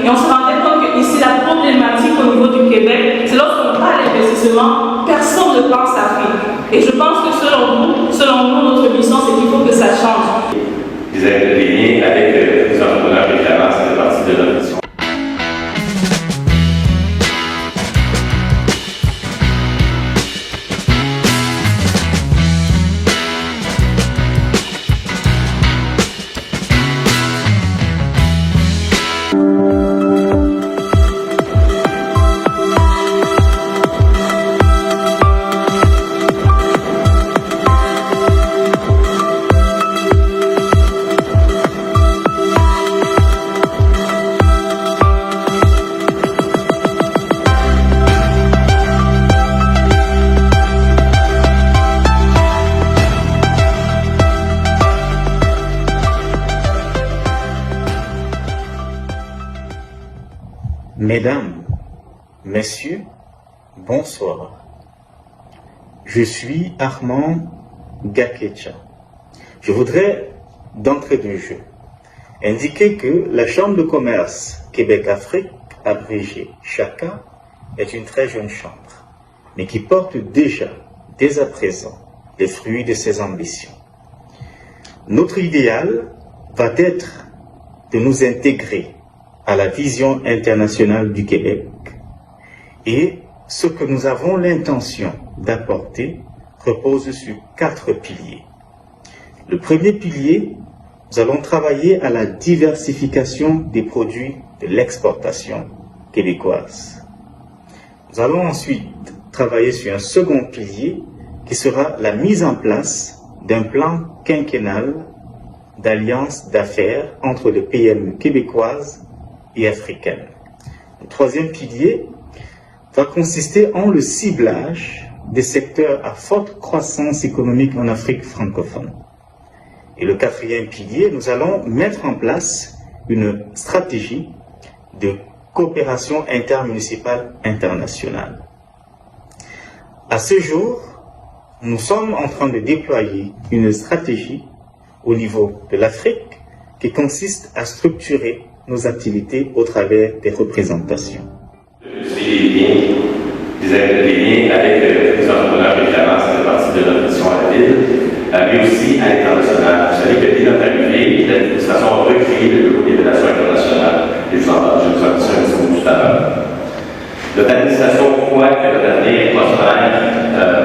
Et on se rendait compte que ici, la problématique au niveau du Québec, c'est lorsqu'on parle d'investissement, personne ne pense Afrique. Et je pense que selon nous, notre mission, c'est qu'il faut que ça change. Des liens avec les entrepreneurs évidemment, ça fait partie de notre mission. Mesdames, Messieurs, bonsoir. Je suis Armand Gakecha. Je voudrais, d'entrée de jeu, indiquer que la Chambre de commerce Québec-Afrique, abrégée CHACA, est une très jeune chambre, mais qui porte déjà, dès à présent, les fruits de ses ambitions. Notre idéal va être de nous intégrer à la vision internationale du Québec, et ce que nous avons l'intention d'apporter repose sur 4 piliers. Le premier pilier, nous allons travailler à la diversification des produits de l'exportation québécoise. Nous allons ensuite travailler sur un second pilier qui sera la mise en place d'un plan quinquennal d'alliance d'affaires entre les PME québécoises et africaine. Le troisième pilier va consister en le ciblage des secteurs à forte croissance économique en Afrique francophone. Et le quatrième pilier, nous allons mettre en place une stratégie de coopération intermunicipale internationale. À ce jour, nous sommes en train de déployer une stratégie au niveau de l'Afrique qui consiste à structurer nos activités au travers des représentations. Les liens avec les entrepreneurs évidemment, ça fait partie de notre mission à la ville, mais aussi à l'international. Vous savez que dès notre arrivée, l'administration a recréé le bureau des relations internationales. Et je vous en dis un petit mot tout à l'heure. Notre administration croit que notre avenir prospère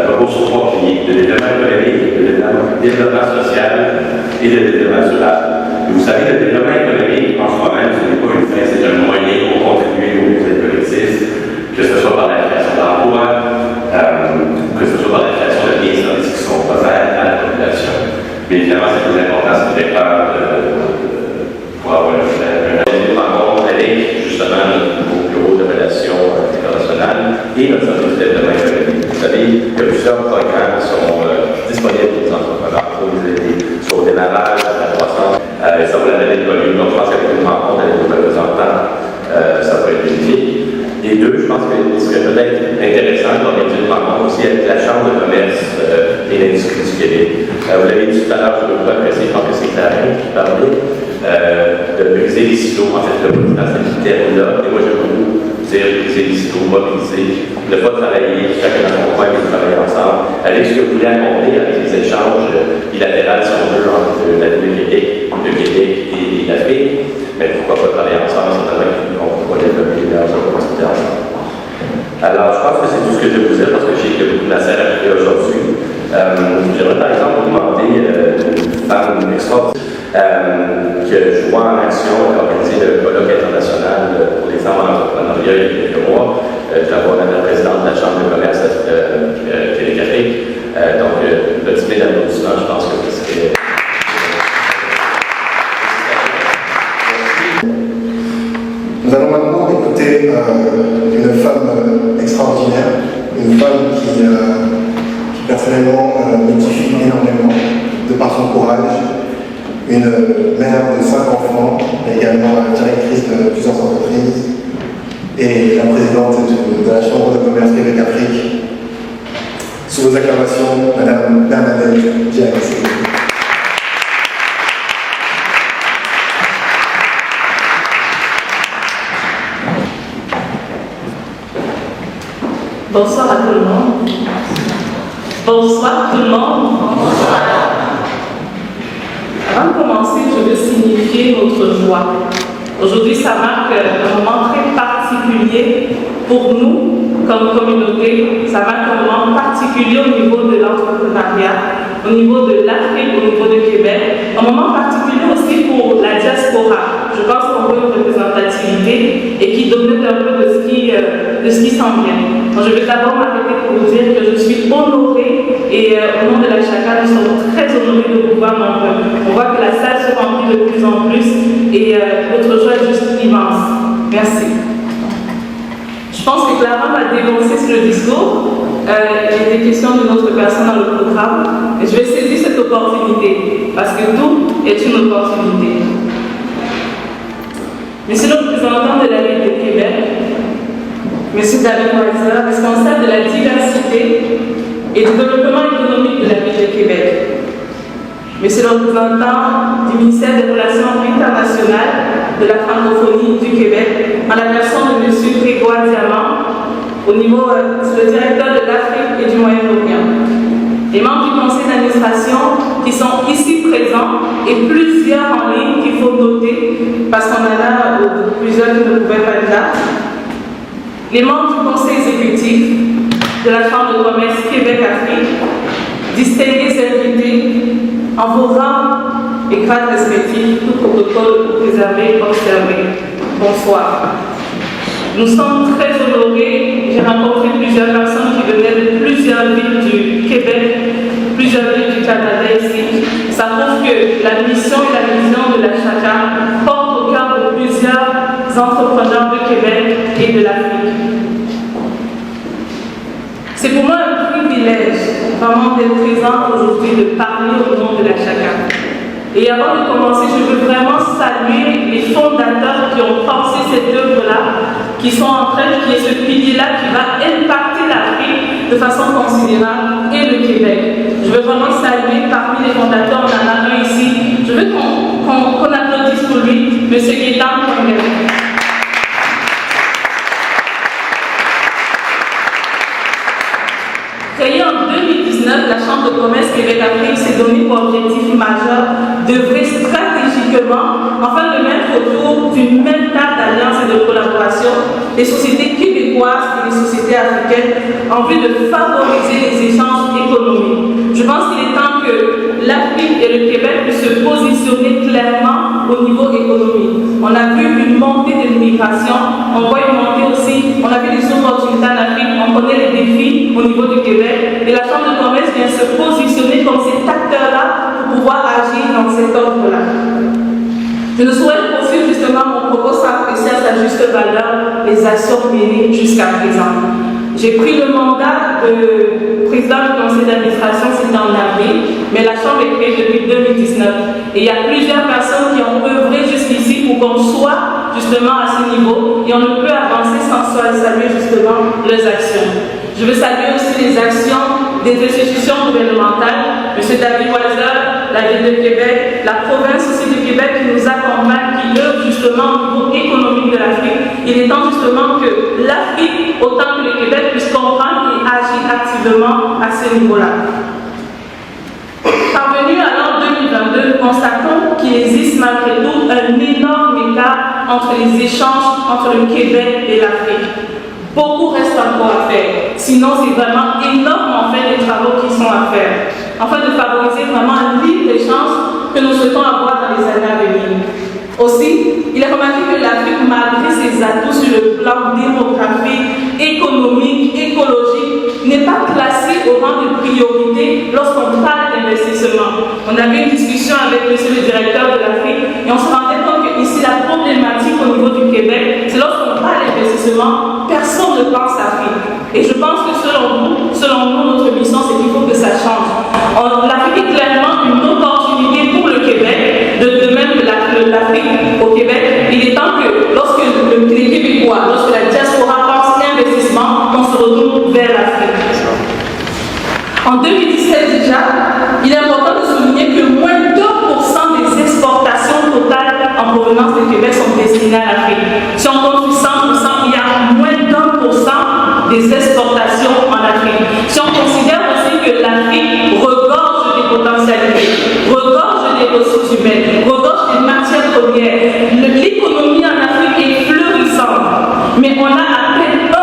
repose sur 3 piliers: le développement économique, le développement social et le développement durable. Et vous savez, le développement économique, en soi-même, ce n'est pas une fin, c'est un moyen pour contribuer au mieux-être collectif, que ce soit par la création d'emplois, que ce soit par la création de biens et services qui sont offerts à la population. Mais évidemment, c'est plus important, c'est de faire pour avoir un rencontre avec justement nos bureaux de relations internationales et notre service de développement économique. Vous savez que plusieurs programmes sont disponibles pour les entrepreneurs pour les aider sur le démarrage, la croissance. Ça vous l'avez connu, donc je pense qu'avec une rencontre avec nos représentants, ça peut être bénéfique. Et deux, je pense que ce serait peut-être intéressant d'organiser une rencontre aussi avec la Chambre de commerce et l'industrie du Québec. Vous l'avez dit tout à l'heure, je ne peux pas apprécier, je pense que c'est Clarence qui parlait, de briser les silos, en fait, le président dans ce terme-là. Et moi, j'aime beaucoup dire briser les silos, mobiliser, ne pas travailler chacun dans son coin, mais travailler ensemble, avec ce que vous voulez accomplir avec les échanges bilatéraux, si on veut, entre la ville de Québec, le Québec et l'Afrique. Mais pourquoi pas travailler ensemble, c'est qu'on pourra développer les meilleures opportunités ensemble. Alors, je pense que c'est tout ce que je vais vous dire, parce que je sais qu'il y a beaucoup de matière à faire aujourd'hui. J'aimerais par exemple vous demander une femme extraordinaire que je vois en action organiser le colloque international pour les femmes en entrepreneuriat il y a quelques mois. Je la vois la présidente de la Chambre de commerce Québec-Afrique. Donc, une petite main d'applaudissement, je pense que ce serait. Nous allons maintenant écouter une femme extraordinaire, une femme qui personnellement m'édifie énormément de par son courage, une mère de 5 enfants, également directrice de plusieurs entreprises et la présidente de la Chambre de commerce Québec-Afrique. Sous vos acclamations, Madame Bernadette Diaz. Bonsoir à tout le monde. Bonsoir tout le monde. Avant de commencer, je veux signifier notre joie. Aujourd'hui, ça marque un moment très particulier pour nous comme communauté. Ça marque un moment particulier au niveau de l'entrepreneuriat, au niveau de l'Afrique, au niveau du Québec. Un moment particulier aussi pour la diaspora. Je pense qu'on veut une représentativité et qui donne un peu de ce qui s'en vient. Donc, je vais d'abord m'arrêter pour vous dire que je suis honorée et au nom de la Chaka, nous sommes très honorés de vous voir nombreux. On voit que la salle se remplit de plus en plus et votre joie est juste immense. Merci. Je pense que Clara va dénoncer sur le discours. Il est question d'une autre personne dans le programme. Et je vais saisir cette opportunité parce que tout est une opportunité. Monsieur le représentant de la ville de Québec, Monsieur David Weiser, responsable de la diversité et du développement économique de la ville de Québec. Monsieur le représentant du ministère des Relations internationales de la francophonie du Québec, en la personne de Monsieur Grégoire Diamant, au niveau le directeur de l'Afrique et du Moyen-Orient. Les membres du conseil d'administration qui sont ici présents et plusieurs en ligne qu'il faut noter parce qu'on en a plusieurs qui ne pouvaient pas être là. Les membres du conseil exécutif de la Chambre de commerce Québec-Afrique, distingués invités, en vos rangs et grades respectifs, tout protocole préservé, observé. Bonsoir. Nous sommes très honorés. J'ai rencontré plusieurs personnes qui venaient de plusieurs villes du Québec, plusieurs villes du Canada ici. Ça prouve que la mission et la vision de la Chaka portent au cœur de plusieurs entrepreneurs de Québec et de l'Afrique. C'est pour moi un privilège vraiment d'être présent aujourd'hui, de parler au nom de la Chaka. Et avant de commencer, je veux vraiment saluer les fondateurs qui ont pensé cette œuvre-là, qui sont en train, qui est ce pilier-là qui va impacter l'Afrique de façon considérable et le Québec. Je veux vraiment saluer parmi les fondateurs, on en a un ici. Je veux qu'on applaudisse pour lui, M. Gaétan Kongel. Créée en 2019, la Chambre de commerce Québec-Afrique s'est donné pour objectif majeur d'œuvrer stratégiquement afin de mettre autour d'une même table d'alliance et de collaboration les sociétés québécoises et les sociétés africaines en vue de favoriser les échanges économiques. Je pense qu'il est temps que l'Afrique et le Québec puissent se positionner clairement au niveau économique. On a vu une montée de l'immigration, on voit une montée aussi, on a vu des opportunités en Afrique, on connaît les défis au niveau du Québec. Et la Chambre de commerce vient se positionner comme cet acteur-là pour pouvoir agir dans cet ordre-là. Je ne souhaite poursuivre justement mon propos sans apprécier à sa juste valeur les actions menées jusqu'à présent. J'ai pris le mandat de président du conseil d'administration, c'était en avril, mais la Chambre est créée depuis 2019. Et il y a plusieurs personnes qui ont œuvré jusqu'ici pour qu'on soit justement à ce niveau et on ne peut avancer sans saluer justement leurs actions. Je veux saluer aussi les actions des institutions gouvernementales, M. David Weiser, la Ville de Québec, la province aussi du Québec qui nous accompagne, qui œuvre justement au niveau économique de l'Afrique. Il est temps justement que l'Afrique, autant que le Québec, puisse comprendre et agir activement à ce niveau-là. Parvenu à l'an 2022, nous constatons qu'il existe malgré tout un énorme écart entre les échanges entre le Québec et l'Afrique. Beaucoup reste encore à faire. Sinon, c'est vraiment énorme en fait les travaux qui sont à faire, afin de favoriser vraiment un libre-échange que nous souhaitons avoir dans les années à venir. Aussi, il est remarqué que l'Afrique, malgré ses atouts sur le plan démographique, économique, écologique, n'est pas classée au rang de priorité lorsqu'on parle d'investissement. On avait une discussion avec monsieur le directeur de l'Afrique et on se rendait compte que ici la problématique au niveau du Québec, c'est lorsqu'on parle d'investissement, personne ne pense à Afrique. Et je pense que selon nous, notre mission, c'est qu'il faut que ça change. L'Afrique est clairement une opportunité pour le Québec, de même que l'Afrique au Québec. Il est temps que lorsque les Québécois, lorsque la diaspora pense investissement, on se retourne vers l'Afrique. En 2017 déjà, il est important de souligner que moins de 2% des exportations totales en provenance du Québec sont destinées à l'Afrique. Si on compte 100%, il y a moins de 1% des exportations mais on a à peine 1%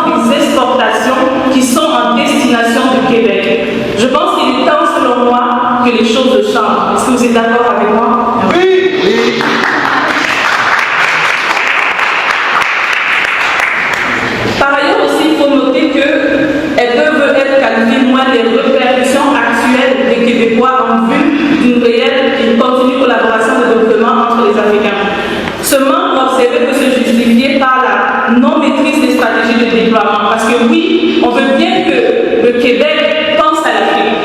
des exportations qui sont en destination du Québec. Je pense qu'il est temps, selon moi, que les choses changent. Est-ce que vous êtes d'accord avec moi? Oui, oui. Par ailleurs aussi, il faut noter qu'elles peuvent être qualifiées moins des répercussions actuelles des Québécois en vue d'une réelle et continue collaboration de développement entre les Africains. Ce manque d'observer peut se justifier par la non-maîtrise des stratégies de déploiement. Parce que oui, on veut bien que le Québec pense à l'Afrique.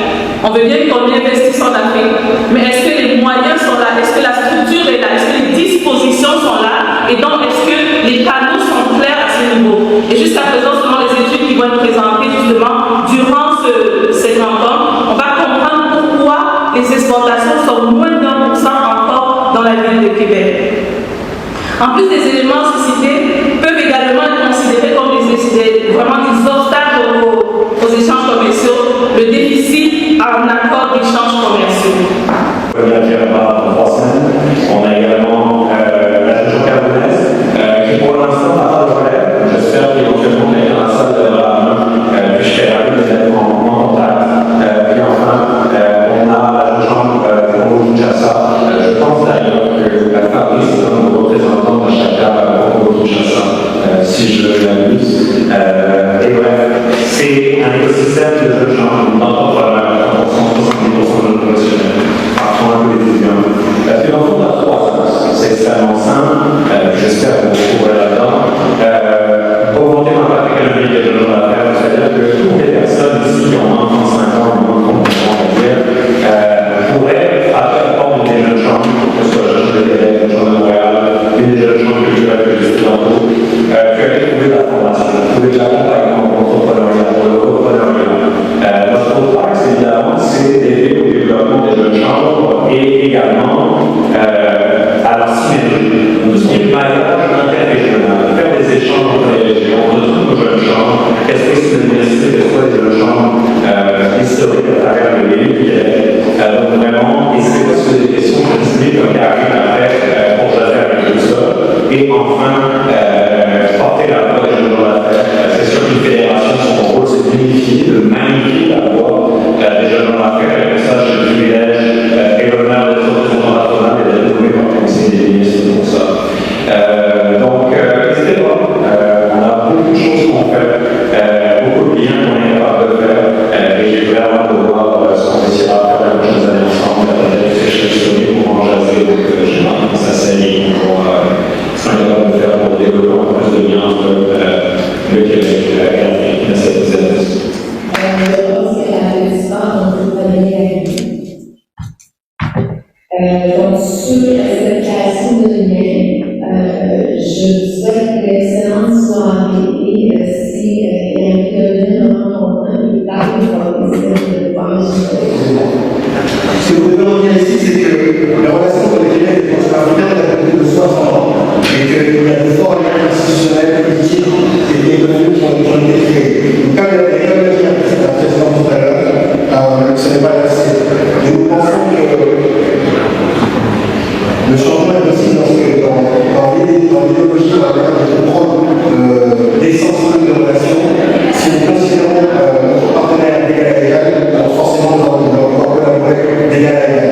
On veut bien qu'on investisse en Afrique. Mais est-ce que les moyens sont là? Est-ce que la structure est là? Est-ce que les dispositions sont là? Et donc, est-ce que les canaux sont clairs à ce niveau? Et jusqu'à présent, selon les études qui vont être présentées justement durant cette rencontre, on va comprendre pourquoi les exportations sont moins d'1% encore dans la ville de Québec. En plus, les éléments suscités peuvent également être considérés comme vraiment des obstacles aux échanges commerciaux, le déficit en accord d'échanges commerciaux. On a également la région camerounaise qui pour l'instant n'a pas de relève. J'espère qu'éventuellement quelqu'un dans la salle que je serai ravi d'être en contact. Puis enfin, on a la région Congo-Kinshasa. Je pense d'ailleurs que Fabrice est un de nos représentants de chacun Congo-Kinshasa, si je m'abuse. Et bref, c'est un écosystème de jeunes gens d'entrepreneurs, 70% de professionnels. Un peu les étudiants. Parce que dans le fond, on a trois axes. C'est extrêmement simple. J'espère que vous retrouverez là-dedans. Augmenter l'impact économique des jeunes gens d'affaires, c'est-à-dire que toutes les personnes ici qui ont moins de 35 ans, moins de 30 ans, on va dire, pourraient frapper à la porte des jeunes gens, que ce soit le jeune de Québec, le jeune de Montréal, une des jeunes gens culturels que j'ai tantôt, puis aller trouver de la formation, trouver de l'accompagnement pour l'entrepreneuriat, pour le repreneuriat. Notre autre axe, évidemment, c'est d'aider au développement des jeunes gens et également à leur symétrie. Tout ce qui est maillage interrégional, faire des échanges entre les régions, de tous nos jeunes gens, qu'est-ce que c'est l'université, que ce soit des jeunes gens historiques à travers le pays du Québec. Donc vraiment, essayer de se poser des questions spécifiques comme Karine a fait pour choisir avec tout ça. Et enfin, porter la voix des jeunes gens d'affaires. C'est sûr qu'une fédération, son rôle, c'est d'unifier, de magnifier la voix des jeunes gens d'affaires. Et pour ça, j'ai le privilège et l'honneur d'être représentant patronal et d'être nommé par le conseil des ministres pour ça. Donc, n'hésitez pas. On a beaucoup de choses qu'on fait, beaucoup de liens qu'on est capable de faire. Et j'ai vraiment de voir ce qu'on essaiera de faire les prochaines années ensemble. Je suis pour en jaser. Donc, j'ai marqué dans sa série pour ce qu'on est capable de faire pour développer encore plus de liens entre le Québec et l'Afrique. Merci à tous et à tous. Je pense que la plupart d'entre vous va donner la vie. Donc, sur cette création de lien, je souhaite que l'excellence soit arrivée si il y a un pionnier dans et parle de Ce que vous devez retenir ici, c'est que la relation avec le Québec et les Africains est plus de 60 ans et qu'il y a de forts liens institutionnels, politiques et économiques qui ont été créés. Donc, comme l'a dit la présidente tout à l'heure, ce n'est pas assez. Mais nous pensons que le changement est possible dans l'idéologie de prendre l'essence de relations. Si nous considérons notre partenaire d'égal à égal, alors forcément nous allons collaborer d'égal à égal.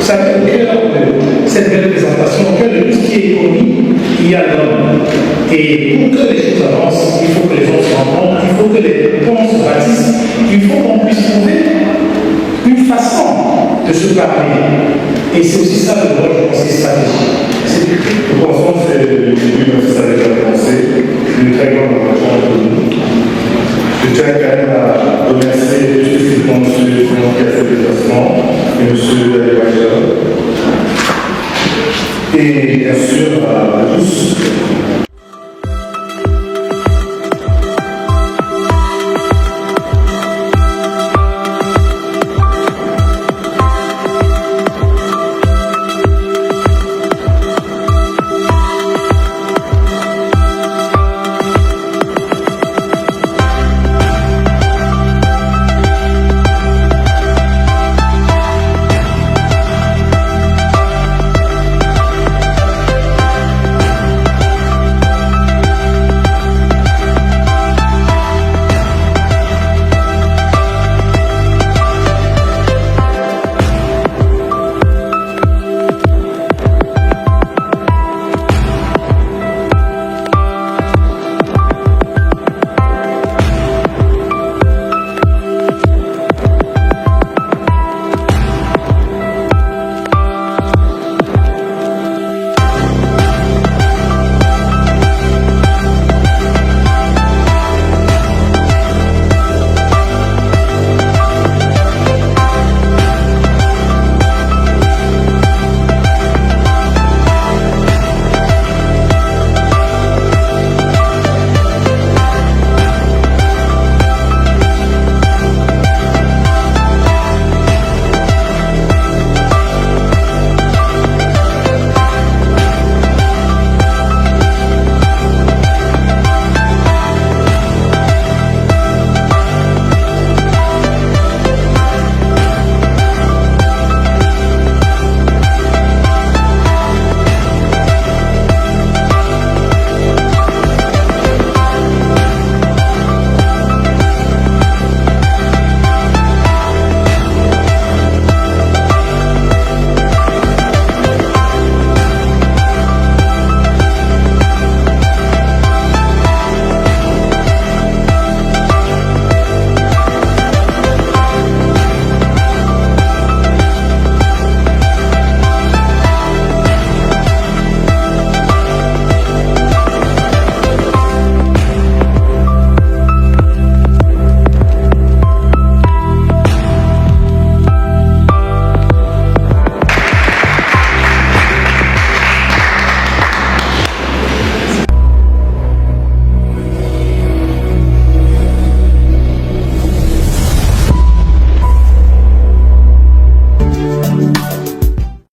Ça fait au cœur de cette belle présentation, au cœur de tout ce qui est économie, il y a l'homme. Et pour que les choses avancent, il faut que les gens se rencontrent, il faut que les ponts se bâtissent, il faut qu'on puisse trouver une façon de se parler. Et c'est aussi ça le rôle, je pense, des stratégies. Nous pensons que c'est le début, même si ça a déjà commencé, une très grande relation entre nous. Je tiens quand même à remercier plus spécifiquement M. Dumont qui a fait le déplacement et M. Adebayor. Et bien sûr à tous.